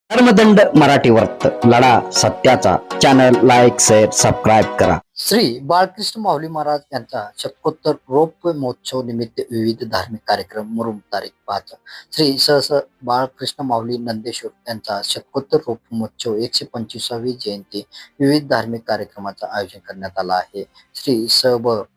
कर्मदंड मराठी वर्त लढा सत्याचा चॅनल लाईक शेअर सबस्क्राईब करा. श्री बाळकृष्ण माऊली महाराज यांचा शतकोत्तर रौप्य महोत्सव निमित्त विविध धार्मिक कार्यक्रम. मुरुम तारीख 5. श्री सहस बाळकृष्ण माऊली नंदेश्वर यांचा शतकोत्तर रौप्य महोत्सव 125वी जयंती विविध धार्मिक कार्यक्रमाचं आयोजन करण्यात आलं आहे. श्री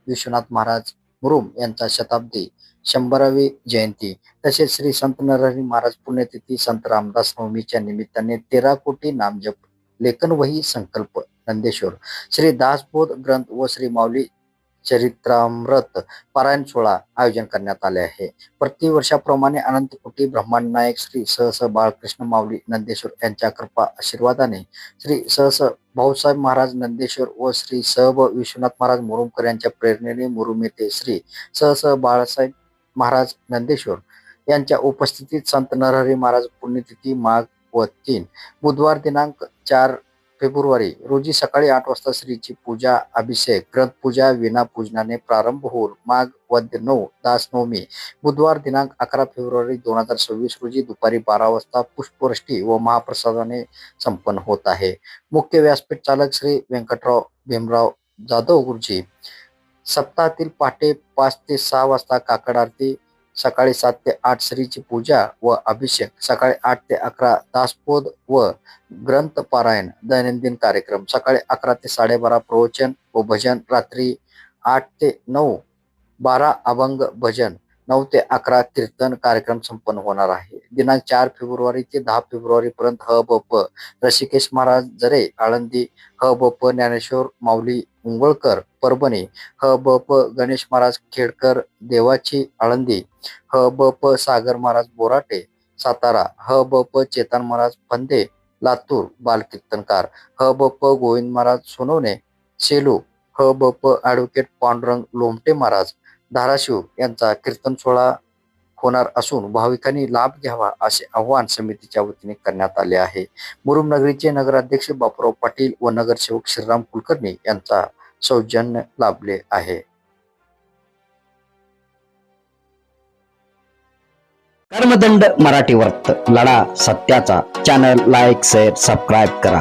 विश्वनाथ महाराज मुरुम यांचा शताब्दी 100वी जयंती तसेच श्री संत नरहरी महाराज पुण्यतिथी संत रामदास नवमीच्या निमित्ताने 13 कोटी नामजप लेखन वही संकल्प नंदेश्वर श्री दासबोध ग्रंथ व श्री माऊली चरित्रामृत पारायण सोहळा आयोजन करण्यात आले आहे. प्रतिवर्षाप्रमाणे अनंत कोटी ब्रह्मांड नायक श्री सहस बाळकृष्ण माऊली नंदेश्वर यांच्या कृपा आशीर्वादाने श्री सहस भाऊसाहेब महाराज नंदेश्वर व श्री विश्वनाथ महाराज मुरुमकर यांच्या प्रेरणेने मुरुम येथे श्री सहस बाळासाहेब महाराज नंदेश्वर यांच्या उपस्थितीत संत नरहरी महाराज पुण्यतिथी माघ व 3 बुधवार दिनांक 4 फेब्रुवारी रोजी सकाळी 8 वाजता श्रीची पूजा अभिषेक ग्रंथपूजा विना पूजनाने प्रारंभ होऊन माघ वद्य 9 दास नवमी बुधवार दिनांक 11 फेब्रुवारी 2026 रोजी दुपारी 12 वाजता पुष्पवृष्टी व महाप्रसादाने संपन्न होत आहे. मुख्य व्यासपीठ चालक श्री व्यंकटराव भीमराव जाधव गुरुजी. सप्ताहातील पहाटे 5 ते 6 वाजता काकड आरती, सकाळी 7 ते 8 श्रीची पूजा व अभिषेक, सकाळी 8 ते 11 दासबोध व ग्रंथ पारायण. दैनंदिन कार्यक्रम सकाळी 11 ते 12:30 प्रवचन व भजन, रात्री 8 ते 9 12 अभंग भजन, 9 ते 11 कीर्तन कार्यक्रम संपन्न होणार आहे. दिनांक 4 फेब्रुवारी ते 10 फेब्रुवारी पर्यंत ह.ब.प. ऋषिकेश महाराज जरे आळंदी, ह.ब.प. ज्ञानेश्वर माऊली उंगळकर परभणी, ह.ब.प. गणेश महाराज खेडकर देवाची आळंदी, ह.ब.प. सागर महाराज बोराटे सातारा, ह.ब.प. चेतन महाराज फंदे लातूर बालकीर्तनकार, ह.ब.प. गोविंद महाराज सोनवणे सेलू, ह.ब.प. ॲडव्होकेट पांडुरंग लोमटे महाराज धाराशिव यांचा कीर्तन सोहळा होणार असून भाविकांनी लाभ घ्यावा असे आवाहन समितीच्या वतीने करण्यात आले आहे. मुरुम नगरीचे नगराध्यक्ष बापूराव पाटील व नगरसेवक श्रीराम कुलकर्णी यांचा सौजन्य लाभले आहे. कर्मदंड मराठी वर्त लढा सत्याचा चॅनल लाईक शेअर सबस्क्राईब करा.